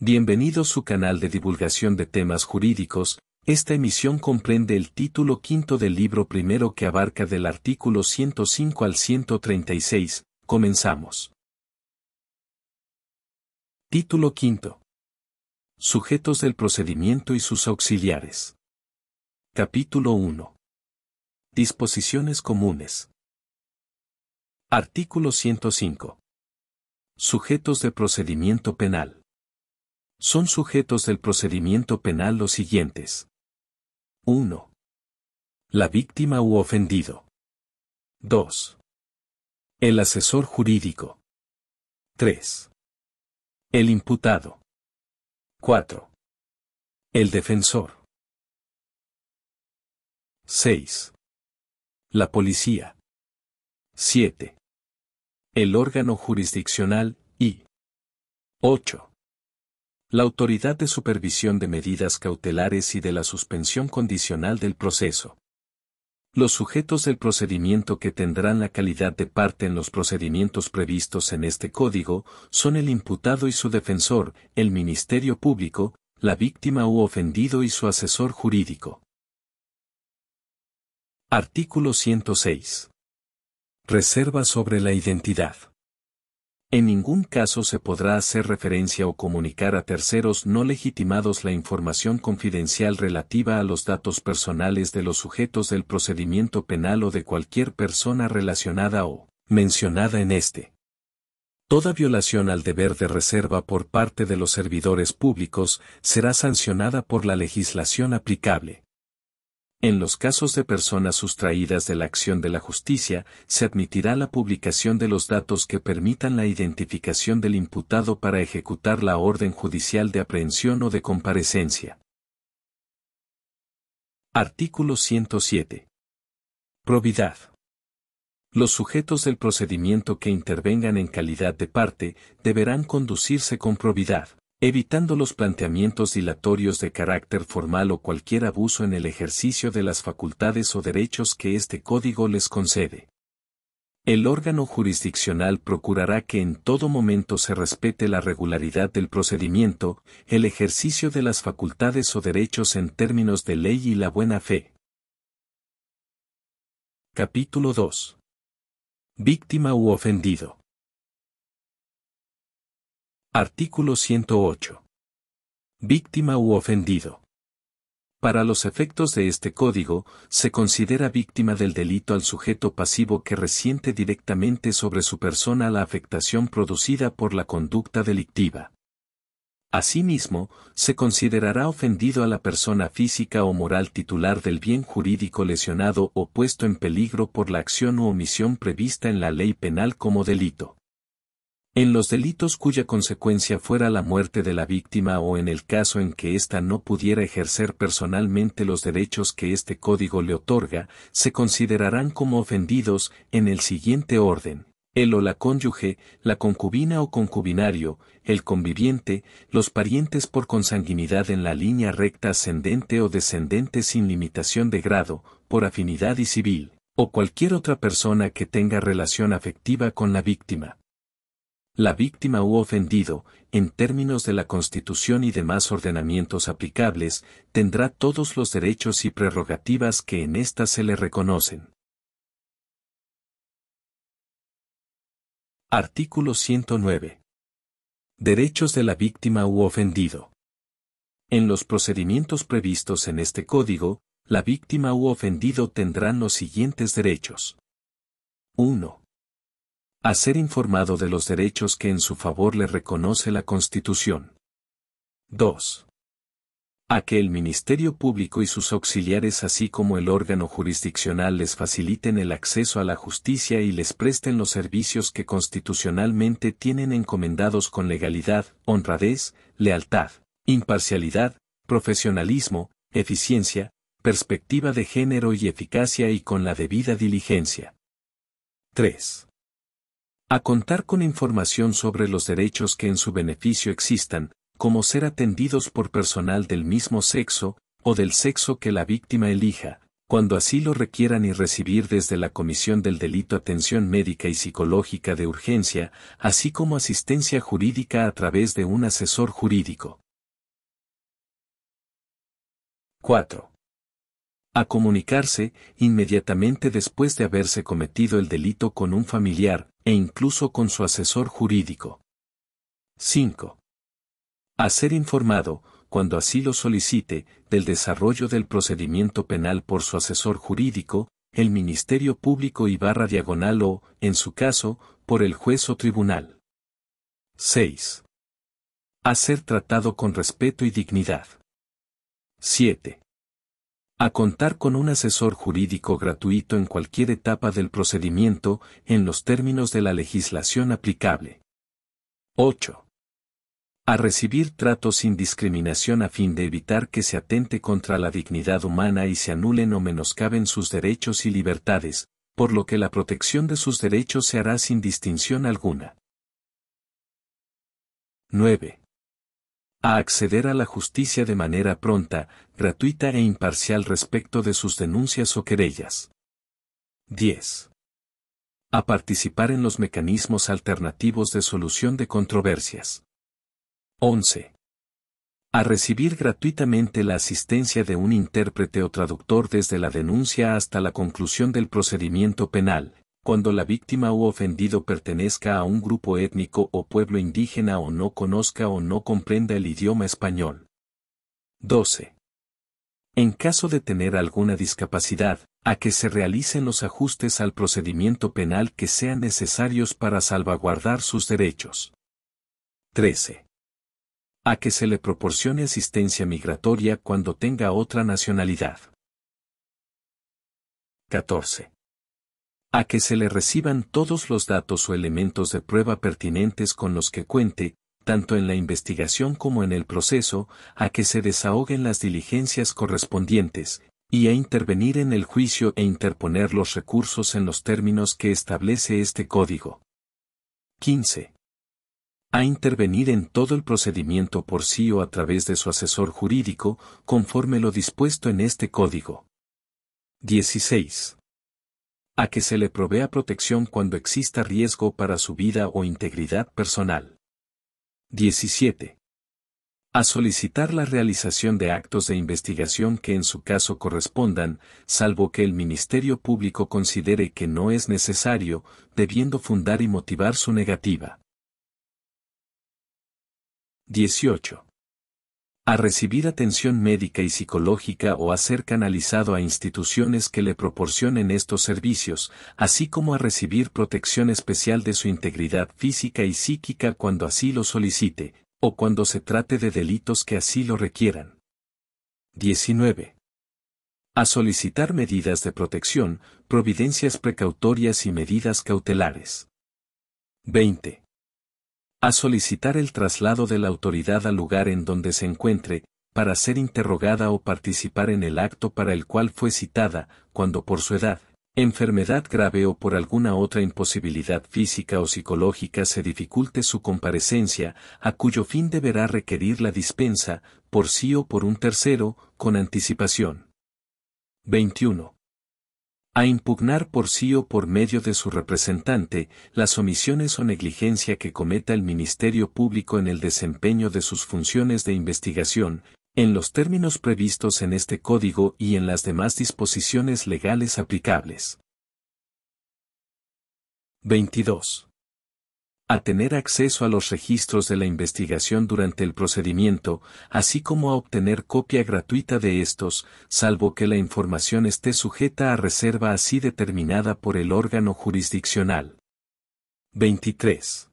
Bienvenido a su canal de divulgación de temas jurídicos. Esta emisión comprende el título quinto del libro primero que abarca del artículo 105 al 136. Comenzamos. Título quinto. Sujetos del procedimiento y sus auxiliares. Capítulo 1. Disposiciones comunes. Artículo 105. Sujetos de procedimiento penal. Son sujetos del procedimiento penal los siguientes. 1. La víctima u ofendido. 2. El asesor jurídico. 3. El imputado. 4. El defensor. 6. La policía. 7. El órgano jurisdiccional y 8. La autoridad de supervisión de medidas cautelares y de la suspensión condicional del proceso. Los sujetos del procedimiento que tendrán la calidad de parte en los procedimientos previstos en este código son el imputado y su defensor, el Ministerio Público, la víctima u ofendido y su asesor jurídico. Artículo 106. Reserva sobre la identidad. En ningún caso se podrá hacer referencia o comunicar a terceros no legitimados la información confidencial relativa a los datos personales de los sujetos del procedimiento penal o de cualquier persona relacionada o mencionada en este. Toda violación al deber de reserva por parte de los servidores públicos será sancionada por la legislación aplicable. En los casos de personas sustraídas de la acción de la justicia, se admitirá la publicación de los datos que permitan la identificación del imputado para ejecutar la orden judicial de aprehensión o de comparecencia. Artículo 107. Probidad. Los sujetos del procedimiento que intervengan en calidad de parte deberán conducirse con probidad, evitando los planteamientos dilatorios de carácter formal o cualquier abuso en el ejercicio de las facultades o derechos que este código les concede. El órgano jurisdiccional procurará que en todo momento se respete la regularidad del procedimiento, el ejercicio de las facultades o derechos en términos de ley y la buena fe. Capítulo 2. Víctima u ofendido. Artículo 108. Víctima u ofendido. Para los efectos de este código, se considera víctima del delito al sujeto pasivo que resiente directamente sobre su persona la afectación producida por la conducta delictiva. Asimismo, se considerará ofendido a la persona física o moral titular del bien jurídico lesionado o puesto en peligro por la acción u omisión prevista en la ley penal como delito. En los delitos cuya consecuencia fuera la muerte de la víctima o en el caso en que ésta no pudiera ejercer personalmente los derechos que este código le otorga, se considerarán como ofendidos en el siguiente orden: el o la cónyuge, la concubina o concubinario, el conviviente, los parientes por consanguinidad en la línea recta ascendente o descendente sin limitación de grado, por afinidad y civil, o cualquier otra persona que tenga relación afectiva con la víctima. La víctima u ofendido, en términos de la Constitución y demás ordenamientos aplicables, tendrá todos los derechos y prerrogativas que en ésta se le reconocen. Artículo 109. Derechos de la víctima u ofendido. En los procedimientos previstos en este código, la víctima u ofendido tendrán los siguientes derechos. 1. A ser informado de los derechos que en su favor le reconoce la Constitución. 2. A que el Ministerio Público y sus auxiliares así como el órgano jurisdiccional les faciliten el acceso a la justicia y les presten los servicios que constitucionalmente tienen encomendados con legalidad, honradez, lealtad, imparcialidad, profesionalismo, eficiencia, perspectiva de género y eficacia y con la debida diligencia. 3. A contar con información sobre los derechos que en su beneficio existan, como ser atendidos por personal del mismo sexo, o del sexo que la víctima elija, Cuando así lo requieran, y recibir desde la comisión del delito atención médica y psicológica de urgencia, así como asistencia jurídica a través de un asesor jurídico. 4. A comunicarse, inmediatamente después de haberse cometido el delito, con un familiar, e incluso con su asesor jurídico. 5. A ser informado, cuando así lo solicite, del desarrollo del procedimiento penal por su asesor jurídico, el Ministerio Público /diagonal o, en su caso, por el juez o tribunal. 6. A ser tratado con respeto y dignidad. 7. A contar con un asesor jurídico gratuito en cualquier etapa del procedimiento, en los términos de la legislación aplicable. 8. A recibir trato sin discriminación a fin de evitar que se atente contra la dignidad humana y se anulen o menoscaben sus derechos y libertades, por lo que la protección de sus derechos se hará sin distinción alguna. 9. A acceder a la justicia de manera pronta, gratuita e imparcial respecto de sus denuncias o querellas. 10. A participar en los mecanismos alternativos de solución de controversias. 11. A recibir gratuitamente la asistencia de un intérprete o traductor desde la denuncia hasta la conclusión del procedimiento penal, cuando la víctima u ofendido pertenezca a un grupo étnico o pueblo indígena o no conozca o no comprenda el idioma español. 12. En caso de tener alguna discapacidad, a que se realicen los ajustes al procedimiento penal que sean necesarios para salvaguardar sus derechos. 13. A que se le proporcione asistencia migratoria cuando tenga otra nacionalidad. 14. A que se le reciban todos los datos o elementos de prueba pertinentes con los que cuente, tanto en la investigación como en el proceso, a que se desahoguen las diligencias correspondientes, y a intervenir en el juicio e interponer los recursos en los términos que establece este código. 15. A intervenir en todo el procedimiento por sí o a través de su asesor jurídico, conforme lo dispuesto en este código. 16. A que se le provea protección cuando exista riesgo para su vida o integridad personal. 17. A solicitar la realización de actos de investigación que en su caso correspondan, salvo que el Ministerio Público considere que no es necesario, debiendo fundar y motivar su negativa. 18. A recibir atención médica y psicológica o a ser canalizado a instituciones que le proporcionen estos servicios, así como a recibir protección especial de su integridad física y psíquica cuando así lo solicite, o cuando se trate de delitos que así lo requieran. 19. A solicitar medidas de protección, providencias precautorias y medidas cautelares. 20. A solicitar el traslado de la autoridad al lugar en donde se encuentre, para ser interrogada o participar en el acto para el cual fue citada, cuando por su edad, enfermedad grave o por alguna otra imposibilidad física o psicológica se dificulte su comparecencia, a cuyo fin deberá requerir la dispensa, por sí o por un tercero, con anticipación. 21. A impugnar por sí o por medio de su representante, las omisiones o negligencia que cometa el Ministerio Público en el desempeño de sus funciones de investigación, en los términos previstos en este código y en las demás disposiciones legales aplicables. 22. A tener acceso a los registros de la investigación durante el procedimiento, así como a obtener copia gratuita de estos, salvo que la información esté sujeta a reserva así determinada por el órgano jurisdiccional. 23.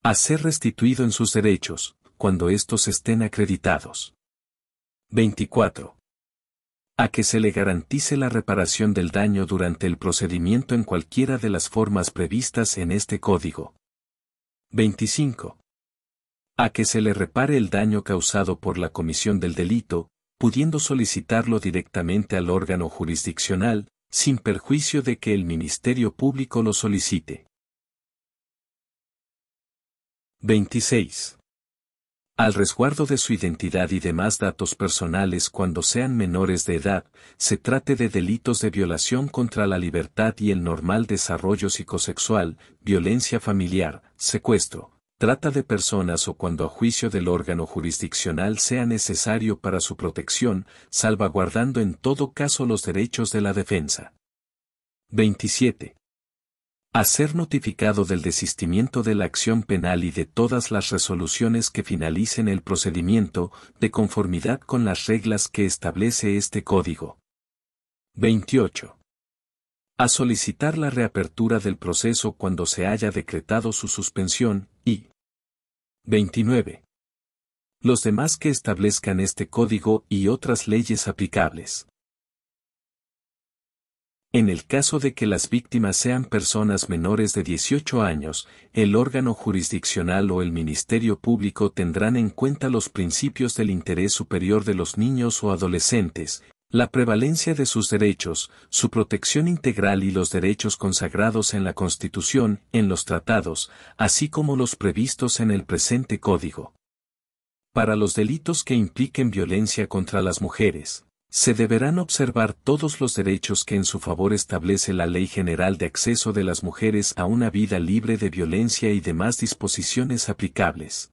A ser restituido en sus derechos, cuando estos estén acreditados. 24. A que se le garantice la reparación del daño durante el procedimiento en cualquiera de las formas previstas en este código. 25. A que se le repare el daño causado por la comisión del delito, pudiendo solicitarlo directamente al órgano jurisdiccional, sin perjuicio de que el Ministerio Público lo solicite. 26. Al resguardo de su identidad y demás datos personales cuando sean menores de edad, se trate de delitos de violación contra la libertad y el normal desarrollo psicosexual, violencia familiar, secuestro, trata de personas o cuando a juicio del órgano jurisdiccional sea necesario para su protección, salvaguardando en todo caso los derechos de la defensa. 27. A ser notificado del desistimiento de la acción penal y de todas las resoluciones que finalicen el procedimiento, de conformidad con las reglas que establece este Código. 28. A solicitar la reapertura del proceso cuando se haya decretado su suspensión, y 29. Los demás que establezcan este Código y otras leyes aplicables. En el caso de que las víctimas sean personas menores de 18 años, el órgano jurisdiccional o el Ministerio Público tendrán en cuenta los principios del interés superior de los niños o adolescentes, la prevalencia de sus derechos, su protección integral y los derechos consagrados en la Constitución, en los tratados, así como los previstos en el presente Código. Para los delitos que impliquen violencia contra las mujeres, se deberán observar todos los derechos que en su favor establece la Ley General de Acceso de las Mujeres a una vida libre de violencia y demás disposiciones aplicables.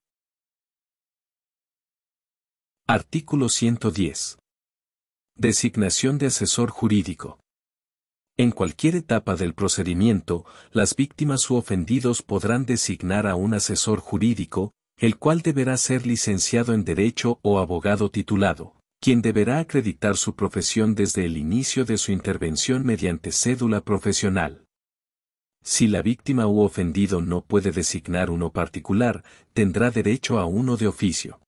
Artículo 110. Designación de asesor jurídico. En cualquier etapa del procedimiento, las víctimas u ofendidos podrán designar a un asesor jurídico, el cual deberá ser licenciado en Derecho o abogado titulado, quien deberá acreditar su profesión desde el inicio de su intervención mediante cédula profesional. Si la víctima u ofendido no puede designar uno particular, tendrá derecho a uno de oficio.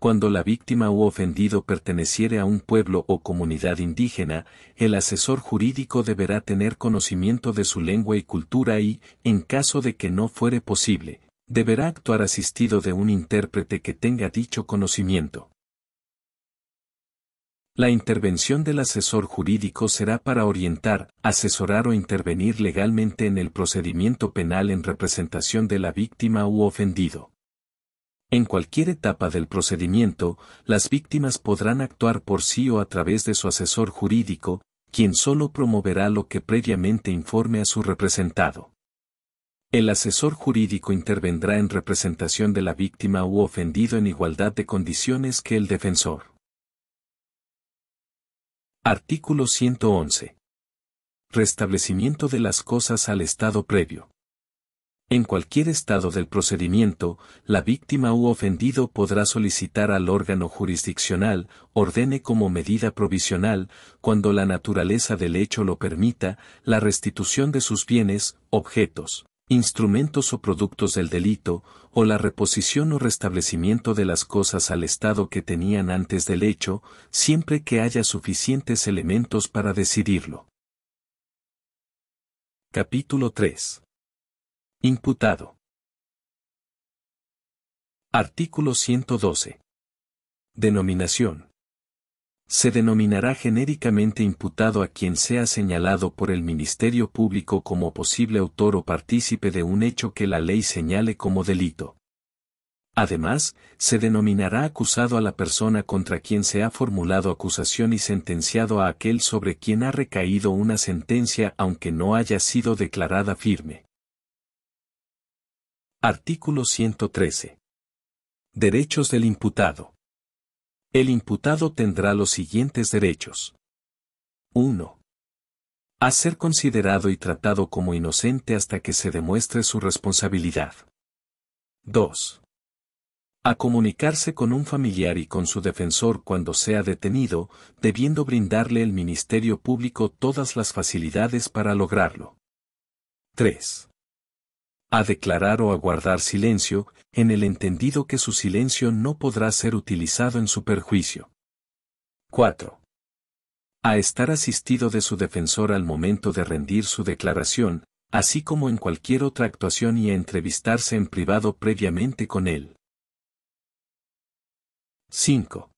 Cuando la víctima u ofendido perteneciere a un pueblo o comunidad indígena, el asesor jurídico deberá tener conocimiento de su lengua y cultura y, en caso de que no fuere posible, deberá actuar asistido de un intérprete que tenga dicho conocimiento. La intervención del asesor jurídico será para orientar, asesorar o intervenir legalmente en el procedimiento penal en representación de la víctima u ofendido. En cualquier etapa del procedimiento, las víctimas podrán actuar por sí o a través de su asesor jurídico, quien solo promoverá lo que previamente informe a su representado. El asesor jurídico intervendrá en representación de la víctima u ofendido en igualdad de condiciones que el defensor. Artículo 111. Restablecimiento de las cosas al estado previo. En cualquier estado del procedimiento, la víctima u ofendido podrá solicitar al órgano jurisdiccional, ordene como medida provisional, cuando la naturaleza del hecho lo permita, la restitución de sus bienes, objetos, instrumentos o productos del delito, o la reposición o restablecimiento de las cosas al estado que tenían antes del hecho, siempre que haya suficientes elementos para decidirlo. Capítulo 3. Imputado. Artículo 112. Denominación. Se denominará genéricamente imputado a quien sea señalado por el Ministerio Público como posible autor o partícipe de un hecho que la ley señale como delito. Además, se denominará acusado a la persona contra quien se ha formulado acusación y sentenciado a aquel sobre quien ha recaído una sentencia aunque no haya sido declarada firme. Artículo 113. Derechos del imputado. El imputado tendrá los siguientes derechos. 1. A ser considerado y tratado como inocente hasta que se demuestre su responsabilidad. 2. A comunicarse con un familiar y con su defensor cuando sea detenido, debiendo brindarle el Ministerio Público todas las facilidades para lograrlo. 3. A declarar o a guardar silencio, en el entendido que su silencio no podrá ser utilizado en su perjuicio. 4. A estar asistido de su defensor al momento de rendir su declaración, así como en cualquier otra actuación y a entrevistarse en privado previamente con él. 5.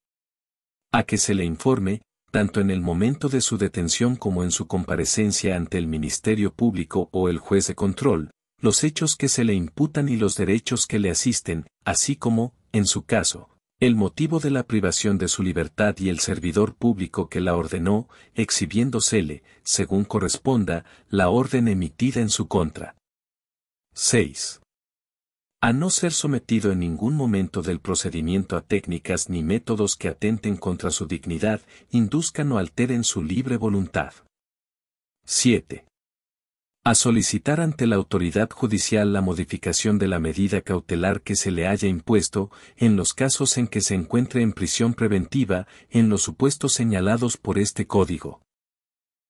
A que se le informe, tanto en el momento de su detención como en su comparecencia ante el Ministerio Público o el juez de control, los hechos que se le imputan y los derechos que le asisten, así como, en su caso, el motivo de la privación de su libertad y el servidor público que la ordenó, exhibiéndosele, según corresponda, la orden emitida en su contra. 6. A no ser sometido en ningún momento del procedimiento a técnicas ni métodos que atenten contra su dignidad, induzcan o alteren su libre voluntad. 7. A solicitar ante la autoridad judicial la modificación de la medida cautelar que se le haya impuesto, en los casos en que se encuentre en prisión preventiva, en los supuestos señalados por este Código.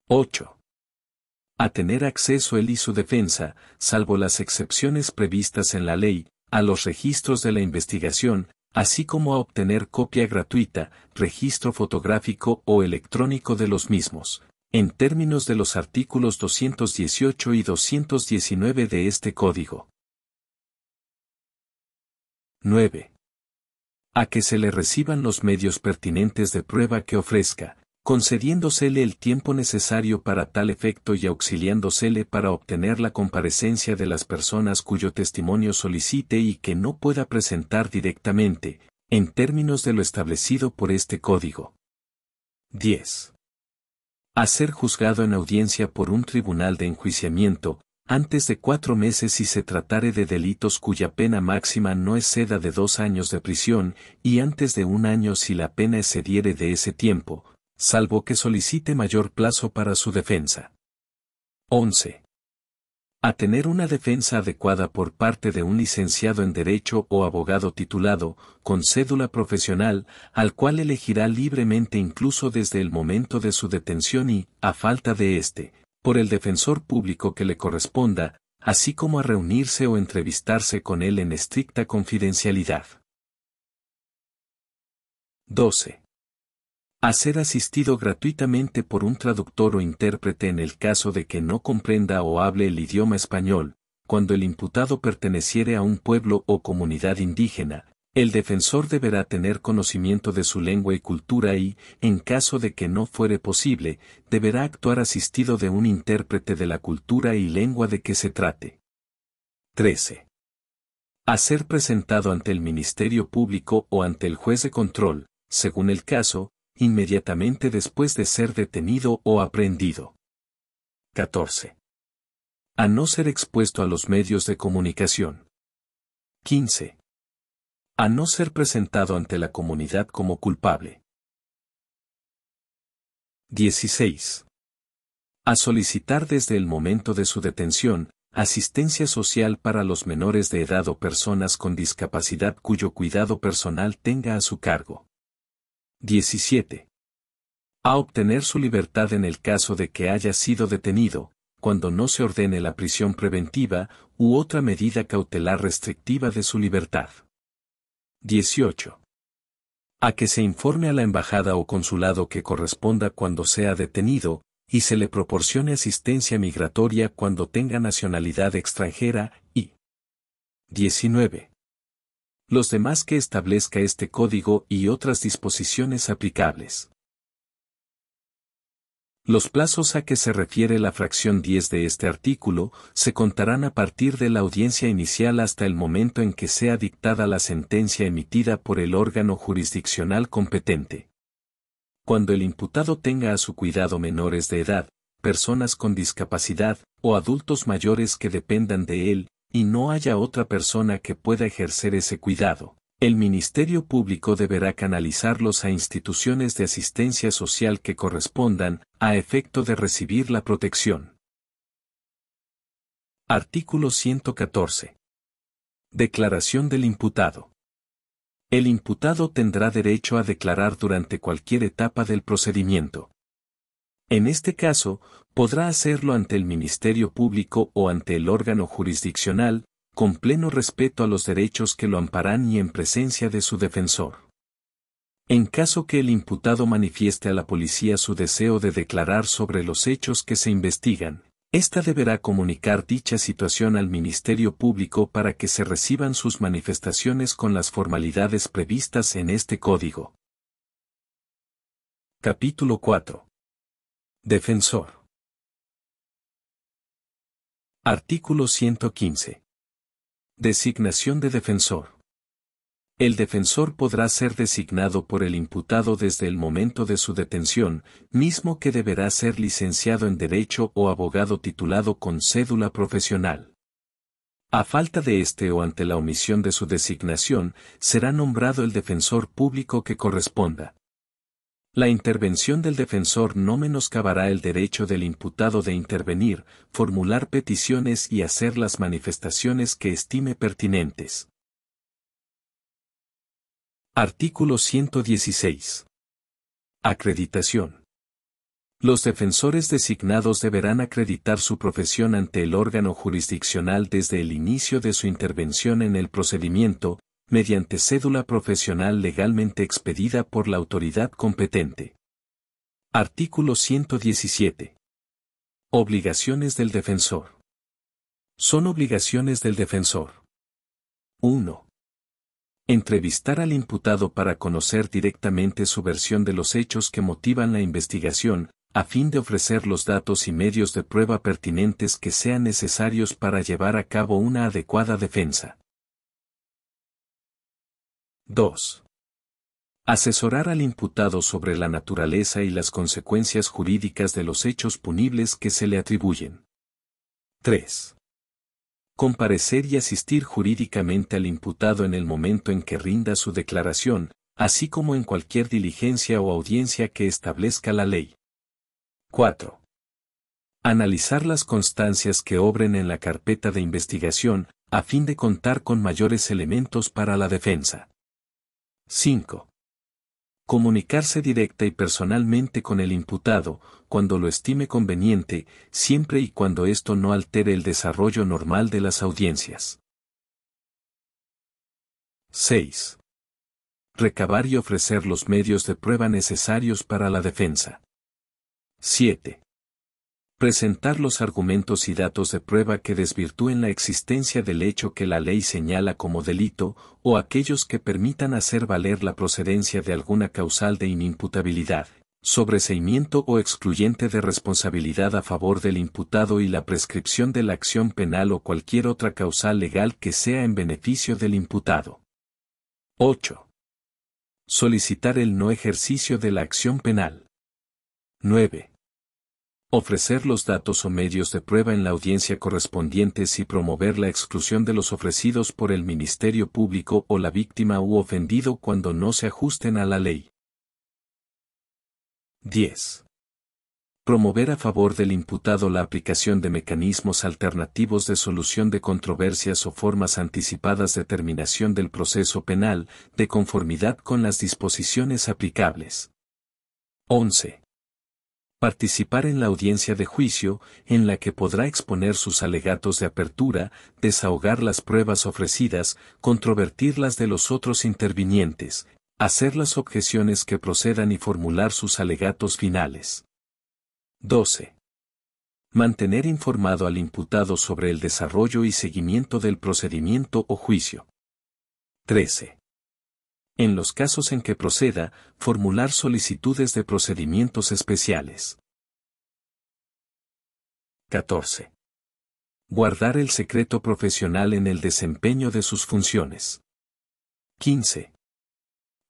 8. A tener acceso él y su defensa, salvo las excepciones previstas en la ley, a los registros de la investigación, así como a obtener copia gratuita, registro fotográfico o electrónico de los mismos, en términos de los artículos 218 y 219 de este Código. 9. A que se le reciban los medios pertinentes de prueba que ofrezca, concediéndosele el tiempo necesario para tal efecto y auxiliándosele para obtener la comparecencia de las personas cuyo testimonio solicite y que no pueda presentar directamente, en términos de lo establecido por este Código. 10. A ser juzgado en audiencia por un tribunal de enjuiciamiento, antes de 4 meses si se tratare de delitos cuya pena máxima no exceda de 2 años de prisión, y antes de 1 año si la pena excediere de ese tiempo, salvo que solicite mayor plazo para su defensa. 11. A tener una defensa adecuada por parte de un licenciado en Derecho o abogado titulado, con cédula profesional, al cual elegirá libremente incluso desde el momento de su detención y, a falta de éste, por el defensor público que le corresponda, así como a reunirse o entrevistarse con él en estricta confidencialidad. 12. A ser asistido gratuitamente por un traductor o intérprete en el caso de que no comprenda o hable el idioma español, cuando el imputado perteneciere a un pueblo o comunidad indígena, el defensor deberá tener conocimiento de su lengua y cultura y, en caso de que no fuere posible, deberá actuar asistido de un intérprete de la cultura y lengua de que se trate. 13. A ser presentado ante el Ministerio Público o ante el juez de control, según el caso, inmediatamente después de ser detenido o aprehendido. 14. A no ser expuesto a los medios de comunicación. 15. A no ser presentado ante la comunidad como culpable. 16. A solicitar desde el momento de su detención, asistencia social para los menores de edad o personas con discapacidad cuyo cuidado personal tenga a su cargo. 17. A obtener su libertad en el caso de que haya sido detenido, cuando no se ordene la prisión preventiva u otra medida cautelar restrictiva de su libertad. 18. A que se informe a la embajada o consulado que corresponda cuando sea detenido, y se le proporcione asistencia migratoria cuando tenga nacionalidad extranjera, y 19. Los demás que establezca este Código y otras disposiciones aplicables. Los plazos a que se refiere la fracción 10 de este artículo se contarán a partir de la audiencia inicial hasta el momento en que sea dictada la sentencia emitida por el órgano jurisdiccional competente. Cuando el imputado tenga a su cuidado menores de edad, personas con discapacidad o adultos mayores que dependan de él, y no haya otra persona que pueda ejercer ese cuidado, el Ministerio Público deberá canalizarlos a instituciones de asistencia social que correspondan, a efecto de recibir la protección. Artículo 114. Declaración del imputado. El imputado tendrá derecho a declarar durante cualquier etapa del procedimiento. En este caso, podrá hacerlo ante el Ministerio Público o ante el órgano jurisdiccional, con pleno respeto a los derechos que lo amparan y en presencia de su defensor. En caso que el imputado manifieste a la policía su deseo de declarar sobre los hechos que se investigan, ésta deberá comunicar dicha situación al Ministerio Público para que se reciban sus manifestaciones con las formalidades previstas en este Código. Capítulo 4. Defensor. Artículo 115. Designación de defensor. El defensor podrá ser designado por el imputado desde el momento de su detención, mismo que deberá ser licenciado en Derecho o abogado titulado con cédula profesional. A falta de este o ante la omisión de su designación, será nombrado el defensor público que corresponda. La intervención del defensor no menoscabará el derecho del imputado de intervenir, formular peticiones y hacer las manifestaciones que estime pertinentes. Artículo 116. Acreditación. Los defensores designados deberán acreditar su profesión ante el órgano jurisdiccional desde el inicio de su intervención en el procedimiento, mediante cédula profesional legalmente expedida por la autoridad competente. Artículo 117. Obligaciones del defensor. Son obligaciones del defensor. 1. Entrevistar al imputado para conocer directamente su versión de los hechos que motivan la investigación, a fin de ofrecer los datos y medios de prueba pertinentes que sean necesarios para llevar a cabo una adecuada defensa. 2. Asesorar al imputado sobre la naturaleza y las consecuencias jurídicas de los hechos punibles que se le atribuyen. 3. Comparecer y asistir jurídicamente al imputado en el momento en que rinda su declaración, así como en cualquier diligencia o audiencia que establezca la ley. 4. Analizar las constancias que obren en la carpeta de investigación, a fin de contar con mayores elementos para la defensa. 5. Comunicarse directa y personalmente con el imputado, cuando lo estime conveniente, siempre y cuando esto no altere el desarrollo normal de las audiencias. 6. Recabar y ofrecer los medios de prueba necesarios para la defensa. 7. Presentar los argumentos y datos de prueba que desvirtúen la existencia del hecho que la ley señala como delito, o aquellos que permitan hacer valer la procedencia de alguna causal de inimputabilidad, sobreseimiento o excluyente de responsabilidad a favor del imputado y la prescripción de la acción penal o cualquier otra causal legal que sea en beneficio del imputado. 8. Solicitar el no ejercicio de la acción penal. 9. Ofrecer los datos o medios de prueba en la audiencia correspondientes y promover la exclusión de los ofrecidos por el Ministerio Público o la víctima u ofendido cuando no se ajusten a la ley. 10. Promover a favor del imputado la aplicación de mecanismos alternativos de solución de controversias o formas anticipadas de terminación del proceso penal, de conformidad con las disposiciones aplicables. 11. Participar en la audiencia de juicio, en la que podrá exponer sus alegatos de apertura, desahogar las pruebas ofrecidas, controvertirlas de los otros intervinientes, hacer las objeciones que procedan y formular sus alegatos finales. 12. Mantener informado al imputado sobre el desarrollo y seguimiento del procedimiento o juicio. 13. En los casos en que proceda, formular solicitudes de procedimientos especiales. 14. Guardar el secreto profesional en el desempeño de sus funciones. 15.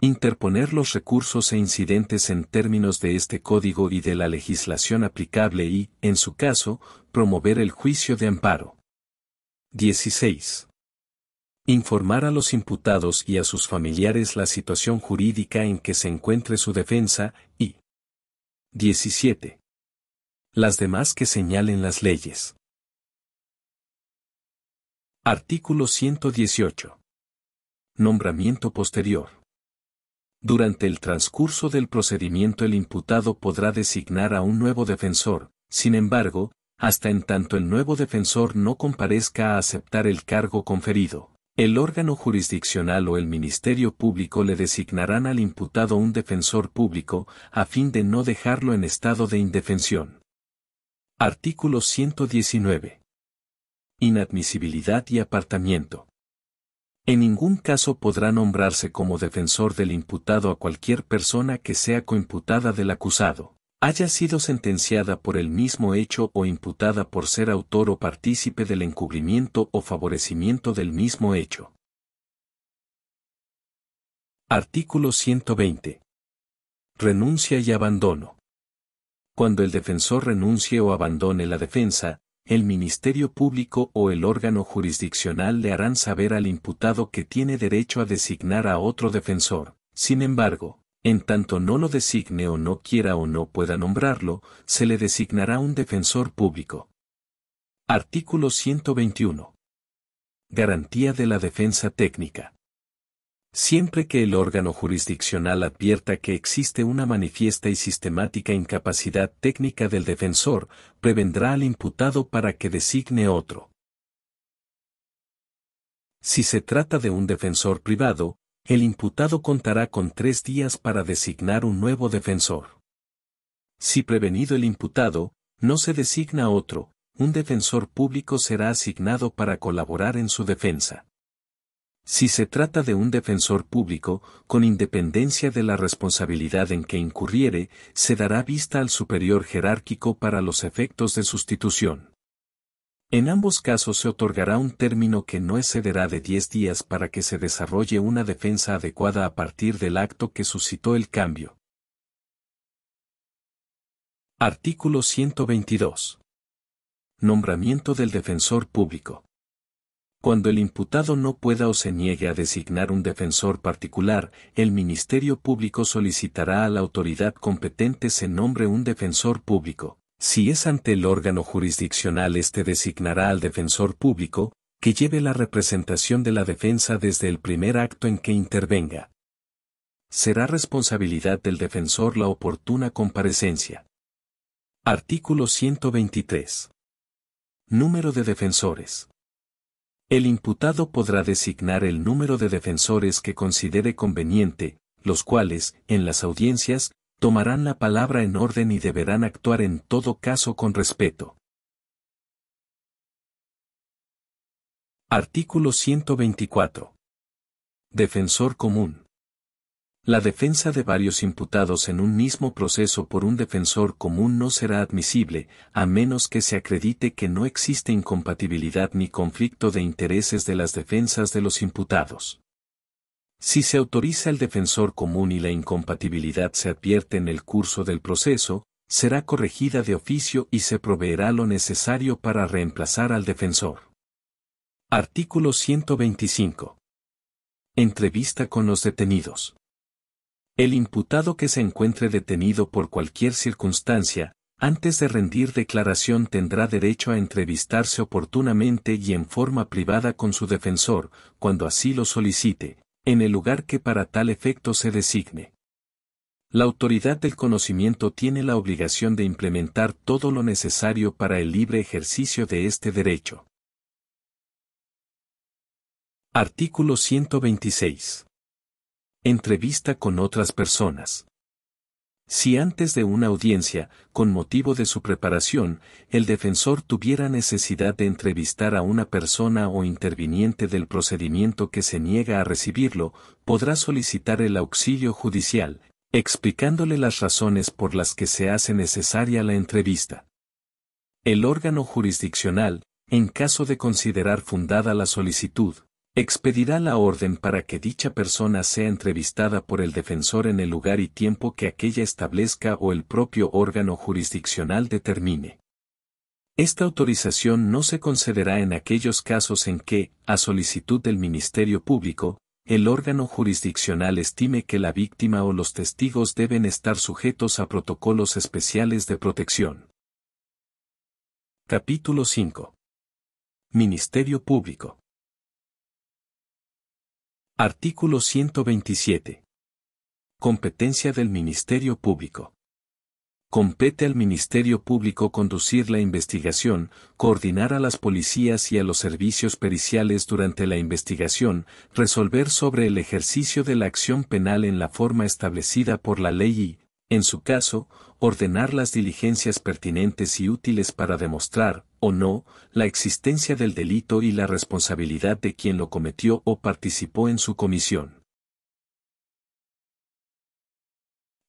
Interponer los recursos e incidentes en términos de este código y de la legislación aplicable y, en su caso, promover el juicio de amparo. 16. Informar a los imputados y a sus familiares la situación jurídica en que se encuentre su defensa y 17. Las demás que señalen las leyes. Artículo 118. Nombramiento posterior. Durante el transcurso del procedimiento el imputado podrá designar a un nuevo defensor, sin embargo, hasta en tanto el nuevo defensor no comparezca a aceptar el cargo conferido. El órgano jurisdiccional o el Ministerio Público le designarán al imputado un defensor público, a fin de no dejarlo en estado de indefensión. Artículo 119. Inadmisibilidad y apartamiento. En ningún caso podrá nombrarse como defensor del imputado a cualquier persona que sea coimputada del acusado, haya sido sentenciada por el mismo hecho o imputada por ser autor o partícipe del encubrimiento o favorecimiento del mismo hecho. Artículo 120. Renuncia y abandono. Cuando el defensor renuncie o abandone la defensa, el Ministerio Público o el órgano jurisdiccional le harán saber al imputado que tiene derecho a designar a otro defensor. Sin embargo, en tanto no lo designe o no quiera o no pueda nombrarlo, se le designará un defensor público. Artículo 121. Garantía de la defensa técnica. Siempre que el órgano jurisdiccional advierta que existe una manifiesta y sistemática incapacidad técnica del defensor, prevendrá al imputado para que designe otro. Si se trata de un defensor privado, el imputado contará con 3 días para designar un nuevo defensor. Si prevenido el imputado, no se designa otro, un defensor público será asignado para colaborar en su defensa. Si se trata de un defensor público, con independencia de la responsabilidad en que incurriere, se dará vista al superior jerárquico para los efectos de sustitución. En ambos casos se otorgará un término que no excederá de 10 días para que se desarrolle una defensa adecuada a partir del acto que suscitó el cambio. Artículo 122. Nombramiento del defensor público. Cuando el imputado no pueda o se niegue a designar un defensor particular, el Ministerio Público solicitará a la autoridad competente se nombre un defensor público. Si es ante el órgano jurisdiccional, este designará al defensor público, que lleve la representación de la defensa desde el primer acto en que intervenga. Será responsabilidad del defensor la oportuna comparecencia. Artículo 123. Número de defensores. El imputado podrá designar el número de defensores que considere conveniente, los cuales, en las audiencias, tomarán la palabra en orden y deberán actuar en todo caso con respeto. Artículo 124. Defensor común. La defensa de varios imputados en un mismo proceso por un defensor común no será admisible, a menos que se acredite que no existe incompatibilidad ni conflicto de intereses de las defensas de los imputados. Si se autoriza el defensor común y la incompatibilidad se advierte en el curso del proceso, será corregida de oficio y se proveerá lo necesario para reemplazar al defensor. Artículo 125. Entrevista con los detenidos. El imputado que se encuentre detenido por cualquier circunstancia, antes de rendir declaración tendrá derecho a entrevistarse oportunamente y en forma privada con su defensor, cuando así lo solicite, en el lugar que para tal efecto se designe. La autoridad del conocimiento tiene la obligación de implementar todo lo necesario para el libre ejercicio de este derecho. Artículo 126. Entrevista con otras personas. Si antes de una audiencia, con motivo de su preparación, el defensor tuviera necesidad de entrevistar a una persona o interviniente del procedimiento que se niega a recibirlo, podrá solicitar el auxilio judicial, explicándole las razones por las que se hace necesaria la entrevista. El órgano jurisdiccional, en caso de considerar fundada la solicitud, expedirá la orden para que dicha persona sea entrevistada por el defensor en el lugar y tiempo que aquella establezca o el propio órgano jurisdiccional determine. Esta autorización no se concederá en aquellos casos en que, a solicitud del Ministerio Público, el órgano jurisdiccional estime que la víctima o los testigos deben estar sujetos a protocolos especiales de protección. Capítulo 5. Ministerio Público. Artículo 127. Competencia del Ministerio Público. Compete al Ministerio Público conducir la investigación, coordinar a las policías y a los servicios periciales durante la investigación, resolver sobre el ejercicio de la acción penal en la forma establecida por la ley y, en su caso, ordenar las diligencias pertinentes y útiles para demostrar, o no, la existencia del delito y la responsabilidad de quien lo cometió o participó en su comisión.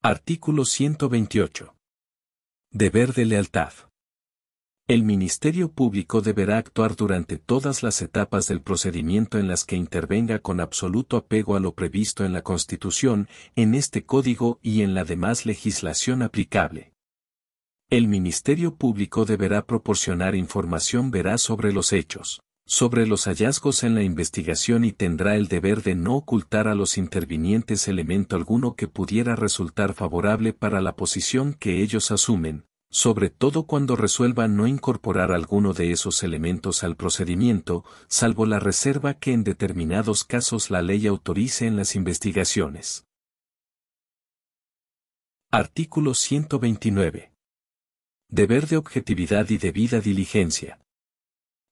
Artículo 128. Deber de lealtad. El Ministerio Público deberá actuar durante todas las etapas del procedimiento en las que intervenga con absoluto apego a lo previsto en la Constitución, en este Código y en la demás legislación aplicable. El Ministerio Público deberá proporcionar información veraz sobre los hechos, sobre los hallazgos en la investigación y tendrá el deber de no ocultar a los intervinientes elemento alguno que pudiera resultar favorable para la posición que ellos asumen, sobre todo cuando resuelva no incorporar alguno de esos elementos al procedimiento, salvo la reserva que en determinados casos la ley autorice en las investigaciones. Artículo 129. Deber de objetividad y debida diligencia.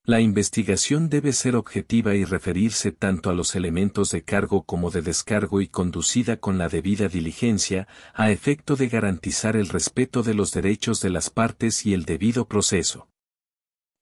La investigación debe ser objetiva y referirse tanto a los elementos de cargo como de descargo y conducida con la debida diligencia, a efecto de garantizar el respeto de los derechos de las partes y el debido proceso.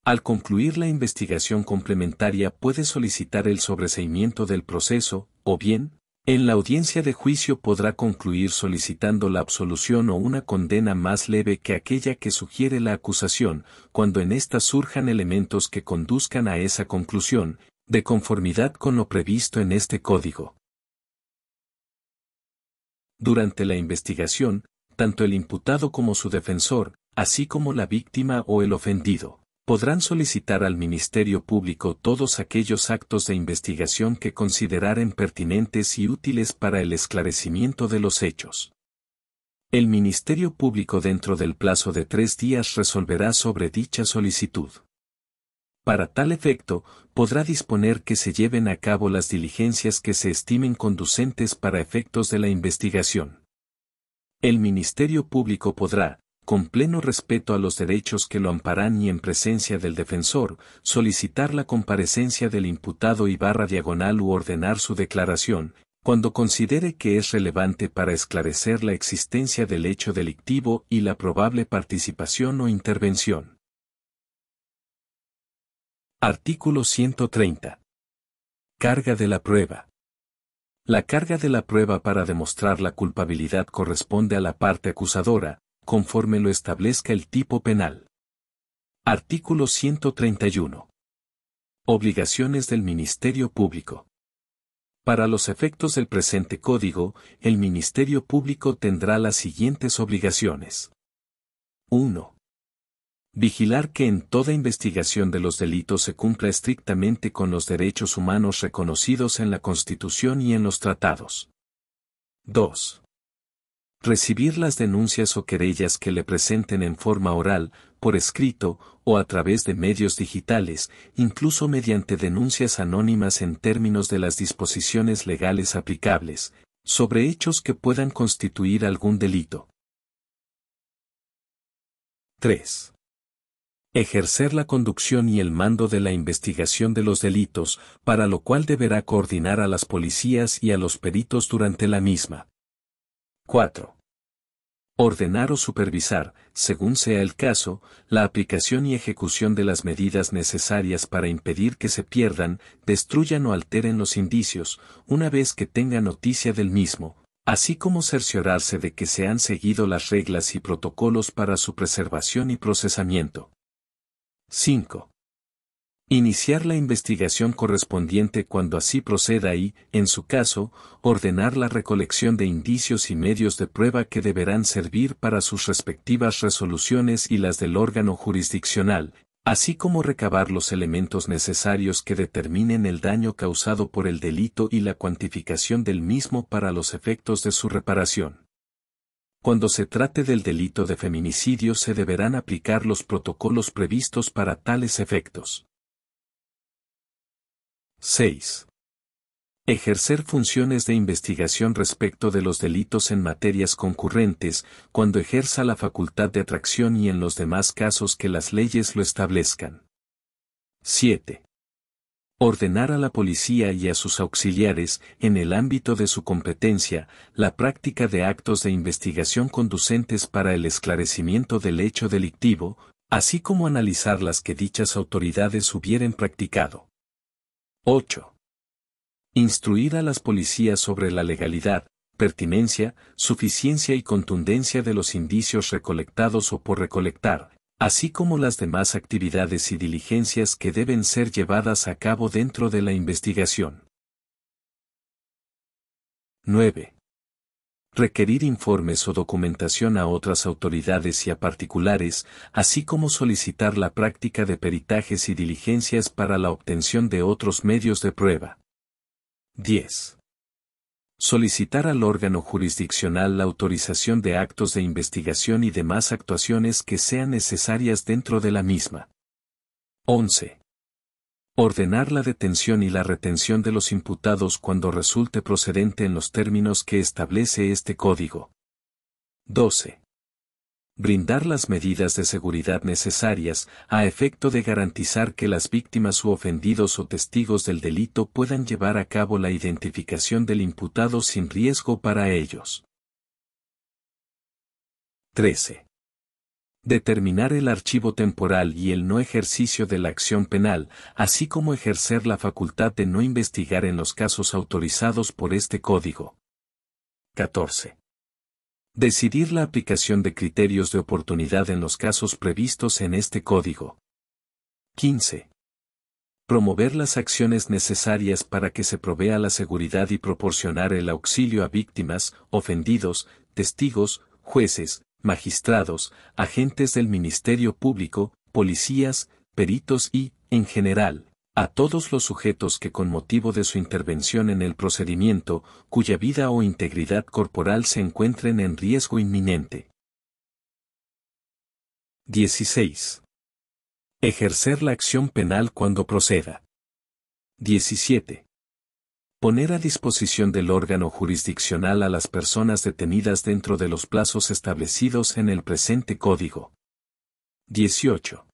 Al concluir la investigación complementaria puede solicitar el sobreseimiento del proceso, o bien, en la audiencia de juicio podrá concluir solicitando la absolución o una condena más leve que aquella que sugiere la acusación, cuando en ésta surjan elementos que conduzcan a esa conclusión, de conformidad con lo previsto en este Código. Durante la investigación, tanto el imputado como su defensor, así como la víctima o el ofendido, podrán solicitar al Ministerio Público todos aquellos actos de investigación que consideraren pertinentes y útiles para el esclarecimiento de los hechos. El Ministerio Público dentro del plazo de 3 días resolverá sobre dicha solicitud. Para tal efecto, podrá disponer que se lleven a cabo las diligencias que se estimen conducentes para efectos de la investigación. El Ministerio Público podrá, con pleno respeto a los derechos que lo amparan y en presencia del defensor, solicitar la comparecencia del imputado y / u ordenar su declaración, cuando considere que es relevante para esclarecer la existencia del hecho delictivo y la probable participación o intervención. Artículo 130. Carga de la prueba. La carga de la prueba para demostrar la culpabilidad corresponde a la parte acusadora, conforme lo establezca el tipo penal. Artículo 131. Obligaciones del Ministerio Público. Para los efectos del presente Código, el Ministerio Público tendrá las siguientes obligaciones. 1. Vigilar que en toda investigación de los delitos se cumpla estrictamente con los derechos humanos reconocidos en la Constitución y en los tratados. 2. Recibir las denuncias o querellas que le presenten en forma oral, por escrito, o a través de medios digitales, incluso mediante denuncias anónimas en términos de las disposiciones legales aplicables, sobre hechos que puedan constituir algún delito. 3. Ejercer la conducción y el mando de la investigación de los delitos, para lo cual deberá coordinar a las policías y a los peritos durante la misma. 4. Ordenar o supervisar, según sea el caso, la aplicación y ejecución de las medidas necesarias para impedir que se pierdan, destruyan o alteren los indicios, una vez que tenga noticia del mismo, así como cerciorarse de que se han seguido las reglas y protocolos para su preservación y procesamiento. 5. Iniciar la investigación correspondiente cuando así proceda y, en su caso, ordenar la recolección de indicios y medios de prueba que deberán servir para sus respectivas resoluciones y las del órgano jurisdiccional, así como recabar los elementos necesarios que determinen el daño causado por el delito y la cuantificación del mismo para los efectos de su reparación. Cuando se trate del delito de feminicidio se deberán aplicar los protocolos previstos para tales efectos. 6. Ejercer funciones de investigación respecto de los delitos en materias concurrentes, cuando ejerza la facultad de atracción y en los demás casos que las leyes lo establezcan. 7. Ordenar a la policía y a sus auxiliares, en el ámbito de su competencia, la práctica de actos de investigación conducentes para el esclarecimiento del hecho delictivo, así como analizar las que dichas autoridades hubieren practicado. 8. Instruir a las policías sobre la legalidad, pertinencia, suficiencia y contundencia de los indicios recolectados o por recolectar, así como las demás actividades y diligencias que deben ser llevadas a cabo dentro de la investigación. 9. Requerir informes o documentación a otras autoridades y a particulares, así como solicitar la práctica de peritajes y diligencias para la obtención de otros medios de prueba. 10. Solicitar al órgano jurisdiccional la autorización de actos de investigación y demás actuaciones que sean necesarias dentro de la misma. 11. Ordenar la detención y la retención de los imputados cuando resulte procedente en los términos que establece este código. 12. Brindar las medidas de seguridad necesarias a efecto de garantizar que las víctimas u ofendidos o testigos del delito puedan llevar a cabo la identificación del imputado sin riesgo para ellos. 13. Determinar el archivo temporal y el no ejercicio de la acción penal, así como ejercer la facultad de no investigar en los casos autorizados por este código. 14. Decidir la aplicación de criterios de oportunidad en los casos previstos en este código. 15. Promover las acciones necesarias para que se provea la seguridad y proporcionar el auxilio a víctimas, ofendidos, testigos, jueces, magistrados, agentes del Ministerio Público, policías, peritos y, en general, a todos los sujetos que con motivo de su intervención en el procedimiento, cuya vida o integridad corporal se encuentren en riesgo inminente. 16. Ejercer la acción penal cuando proceda. 17. Poner a disposición del órgano jurisdiccional a las personas detenidas dentro de los plazos establecidos en el presente código. 18.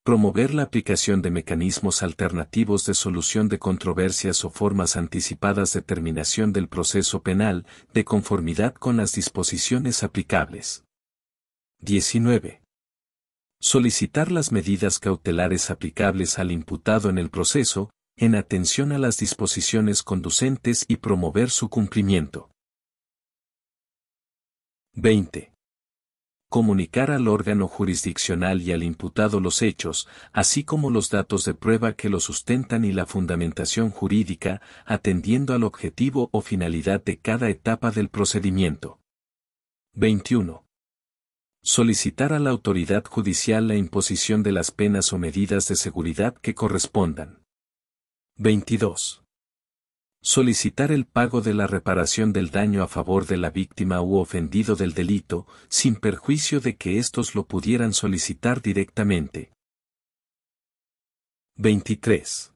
Promover la aplicación de mecanismos alternativos de solución de controversias o formas anticipadas de terminación del proceso penal, de conformidad con las disposiciones aplicables. 19. Solicitar las medidas cautelares aplicables al imputado en el proceso, en atención a las disposiciones conducentes y promover su cumplimiento. 20. Comunicar al órgano jurisdiccional y al imputado los hechos, así como los datos de prueba que lo sustentan y la fundamentación jurídica, atendiendo al objetivo o finalidad de cada etapa del procedimiento. 21. Solicitar a la autoridad judicial la imposición de las penas o medidas de seguridad que correspondan. 22. Solicitar el pago de la reparación del daño a favor de la víctima u ofendido del delito, sin perjuicio de que éstos lo pudieran solicitar directamente. 23.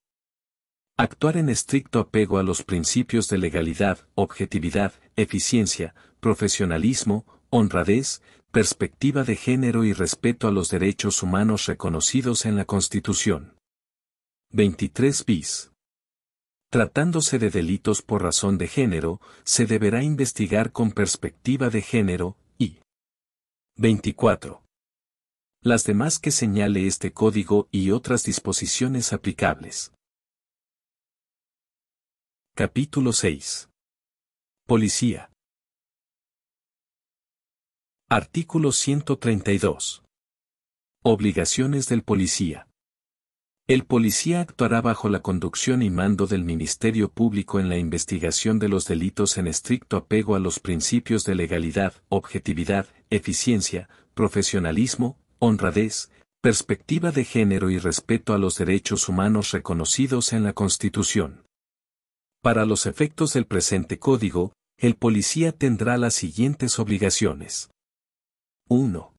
Actuar en estricto apego a los principios de legalidad, objetividad, eficiencia, profesionalismo, honradez, perspectiva de género y respeto a los derechos humanos reconocidos en la Constitución. 23 bis. Tratándose de delitos por razón de género, se deberá investigar con perspectiva de género, y 24. Las demás que señale este código y otras disposiciones aplicables. Capítulo 6. Policía. Artículo 132. Obligaciones del policía. El policía actuará bajo la conducción y mando del Ministerio Público en la investigación de los delitos en estricto apego a los principios de legalidad, objetividad, eficiencia, profesionalismo, honradez, perspectiva de género y respeto a los derechos humanos reconocidos en la Constitución. Para los efectos del presente código, el policía tendrá las siguientes obligaciones. 1.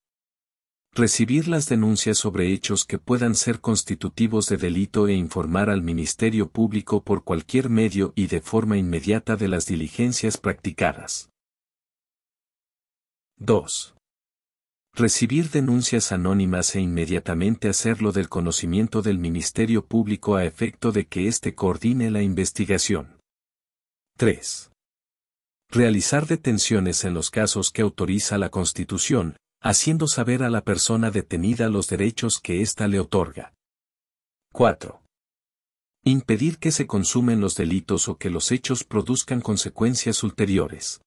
Recibir las denuncias sobre hechos que puedan ser constitutivos de delito e informar al Ministerio Público por cualquier medio y de forma inmediata de las diligencias practicadas. 2. Recibir denuncias anónimas e inmediatamente hacerlo del conocimiento del Ministerio Público a efecto de que éste coordine la investigación. 3. Realizar detenciones en los casos que autoriza la Constitución, haciendo saber a la persona detenida los derechos que ésta le otorga. 4. Impedir que se consumen los delitos o que los hechos produzcan consecuencias ulteriores.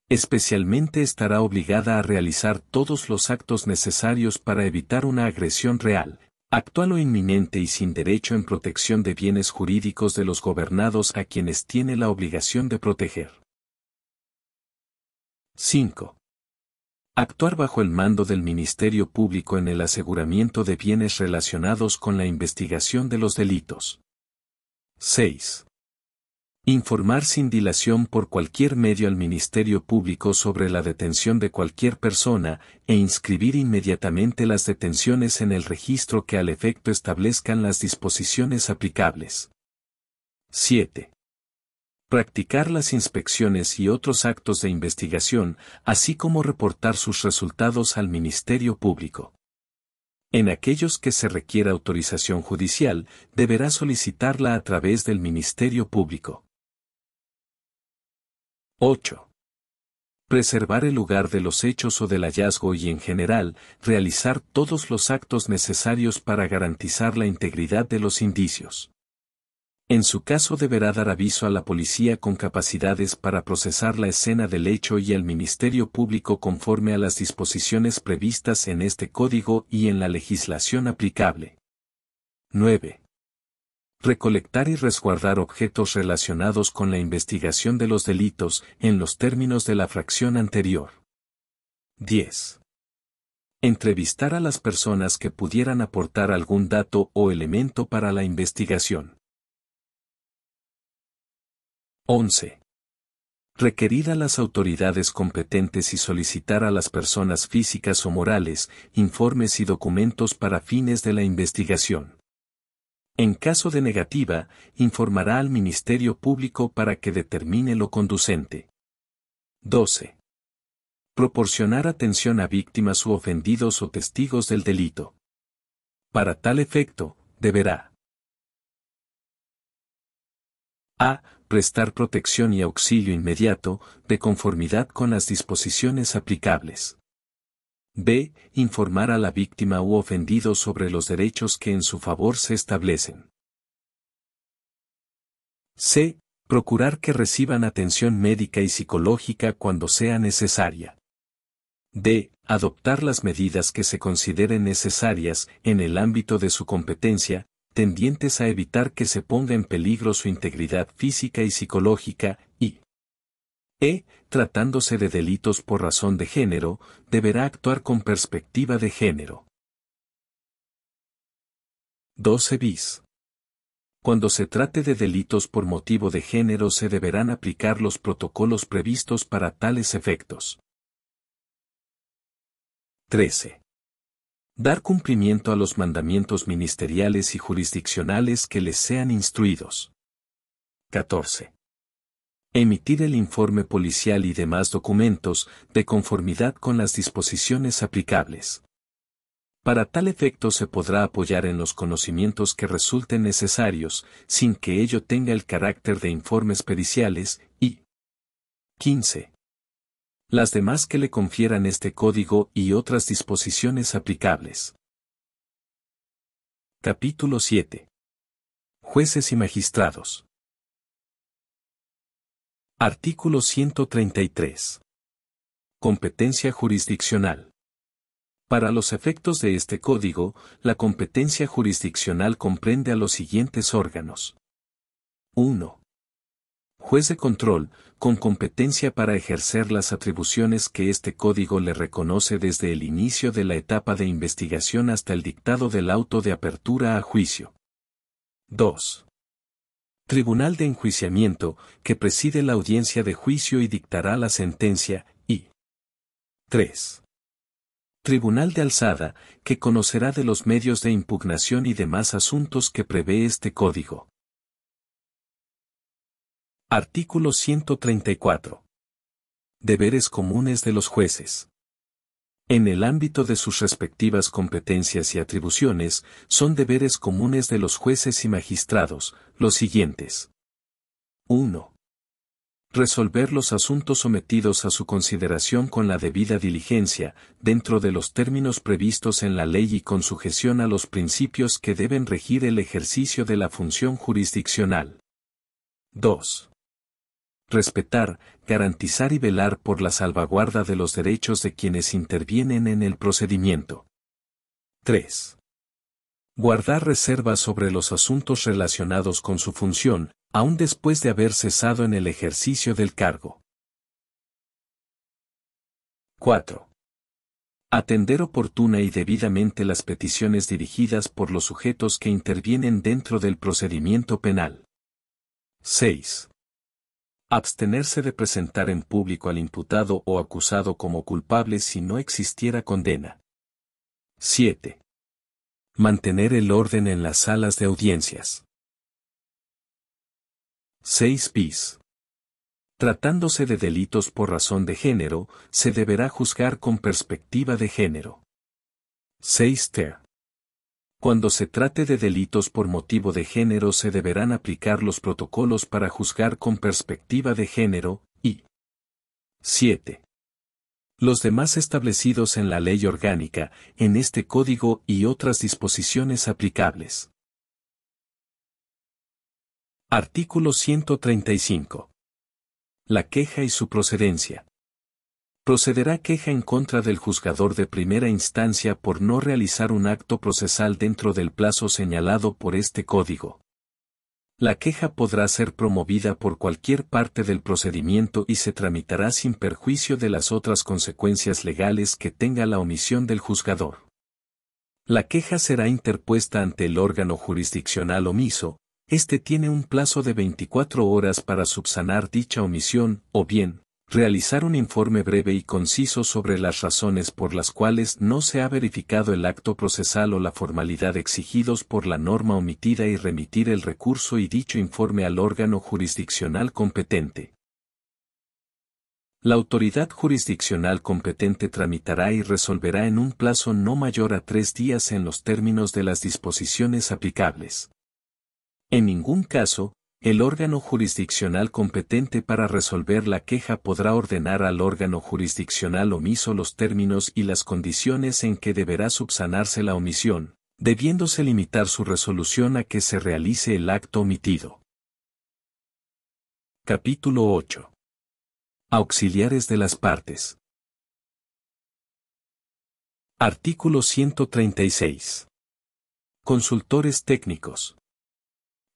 Especialmente estará obligada a realizar todos los actos necesarios para evitar una agresión real, actual o inminente y sin derecho en protección de bienes jurídicos de los gobernados a quienes tiene la obligación de proteger. 5. Actuar bajo el mando del Ministerio Público en el aseguramiento de bienes relacionados con la investigación de los delitos. 6. Informar sin dilación por cualquier medio al Ministerio Público sobre la detención de cualquier persona, e inscribir inmediatamente las detenciones en el registro que al efecto establezcan las disposiciones aplicables. 7. Practicar las inspecciones y otros actos de investigación, así como reportar sus resultados al Ministerio Público. En aquellos que se requiera autorización judicial, deberá solicitarla a través del Ministerio Público. 8. Preservar el lugar de los hechos o del hallazgo y en general, realizar todos los actos necesarios para garantizar la integridad de los indicios. En su caso deberá dar aviso a la policía con capacidades para procesar la escena del hecho y al Ministerio Público conforme a las disposiciones previstas en este código y en la legislación aplicable. 9. Recolectar y resguardar objetos relacionados con la investigación de los delitos, en los términos de la fracción anterior. 10. Entrevistar a las personas que pudieran aportar algún dato o elemento para la investigación. 11. Requerir a las autoridades competentes y solicitar a las personas físicas o morales informes y documentos para fines de la investigación. En caso de negativa, informará al Ministerio Público para que determine lo conducente. 12. Proporcionar atención a víctimas u ofendidos o testigos del delito. Para tal efecto, deberá a. Prestar protección y auxilio inmediato, de conformidad con las disposiciones aplicables. b. Informar a la víctima u ofendido sobre los derechos que en su favor se establecen. c. Procurar que reciban atención médica y psicológica cuando sea necesaria. d. Adoptar las medidas que se consideren necesarias, en el ámbito de su competencia, tendientes a evitar que se ponga en peligro su integridad física y psicológica, y tratándose de delitos por razón de género, deberá actuar con perspectiva de género. 12 bis. Cuando se trate de delitos por motivo de género se deberán aplicar los protocolos previstos para tales efectos. 13. Dar cumplimiento a los mandamientos ministeriales y jurisdiccionales que les sean instruidos. 14. Emitir el informe policial y demás documentos, de conformidad con las disposiciones aplicables. Para tal efecto se podrá apoyar en los conocimientos que resulten necesarios, sin que ello tenga el carácter de informes periciales, y 15. Las demás que le confieran este código y otras disposiciones aplicables. Capítulo 7. Jueces y magistrados. Artículo 133. Competencia jurisdiccional. Para los efectos de este código, la competencia jurisdiccional comprende a los siguientes órganos. 1. Juez de control, con competencia para ejercer las atribuciones que este código le reconoce desde el inicio de la etapa de investigación hasta el dictado del auto de apertura a juicio. 2. Tribunal de enjuiciamiento, que preside la audiencia de juicio y dictará la sentencia, y 3. Tribunal de alzada, que conocerá de los medios de impugnación y demás asuntos que prevé este código. Artículo 134. Deberes comunes de los jueces. En el ámbito de sus respectivas competencias y atribuciones, son deberes comunes de los jueces y magistrados, los siguientes. 1. Resolver los asuntos sometidos a su consideración con la debida diligencia, dentro de los términos previstos en la ley y con sujeción a los principios que deben regir el ejercicio de la función jurisdiccional. 2. respetar, garantizar y velar por la salvaguarda de los derechos de quienes intervienen en el procedimiento. 3. Guardar reservas sobre los asuntos relacionados con su función, aun después de haber cesado en el ejercicio del cargo. 4. Atender oportuna y debidamente las peticiones dirigidas por los sujetos que intervienen dentro del procedimiento penal. 6. Abstenerse de presentar en público al imputado o acusado como culpable si no existiera condena. 7. Mantener el orden en las salas de audiencias. 6 bis. Tratándose de delitos por razón de género, se deberá juzgar con perspectiva de género. 6 ter. Cuando se trate de delitos por motivo de género se deberán aplicar los protocolos para juzgar con perspectiva de género, y 7. Los demás establecidos en la ley orgánica, en este código y otras disposiciones aplicables. Artículo 135. La queja y su procedencia. Procederá queja en contra del juzgador de primera instancia por no realizar un acto procesal dentro del plazo señalado por este código. La queja podrá ser promovida por cualquier parte del procedimiento y se tramitará sin perjuicio de las otras consecuencias legales que tenga la omisión del juzgador. La queja será interpuesta ante el órgano jurisdiccional omiso. Este tiene un plazo de 24 horas para subsanar dicha omisión, o bien, realizar un informe breve y conciso sobre las razones por las cuales no se ha verificado el acto procesal o la formalidad exigidos por la norma omitida y remitir el recurso y dicho informe al órgano jurisdiccional competente. La autoridad jurisdiccional competente tramitará y resolverá en un plazo no mayor a 3 días en los términos de las disposiciones aplicables. En ningún caso, el órgano jurisdiccional competente para resolver la queja podrá ordenar al órgano jurisdiccional omiso los términos y las condiciones en que deberá subsanarse la omisión, debiéndose limitar su resolución a que se realice el acto omitido. Capítulo 8. Auxiliares de las partes. Artículo 136. Consultores técnicos.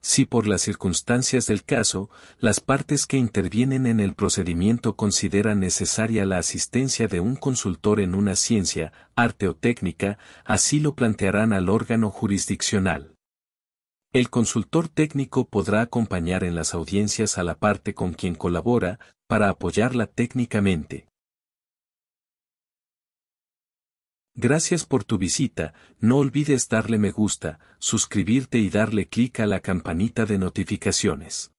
Si por las circunstancias del caso, las partes que intervienen en el procedimiento consideran necesaria la asistencia de un consultor en una ciencia, arte o técnica, así lo plantearán al órgano jurisdiccional. El consultor técnico podrá acompañar en las audiencias a la parte con quien colabora, para apoyarla técnicamente. Gracias por tu visita, no olvides darle me gusta, suscribirte y darle clic a la campanita de notificaciones.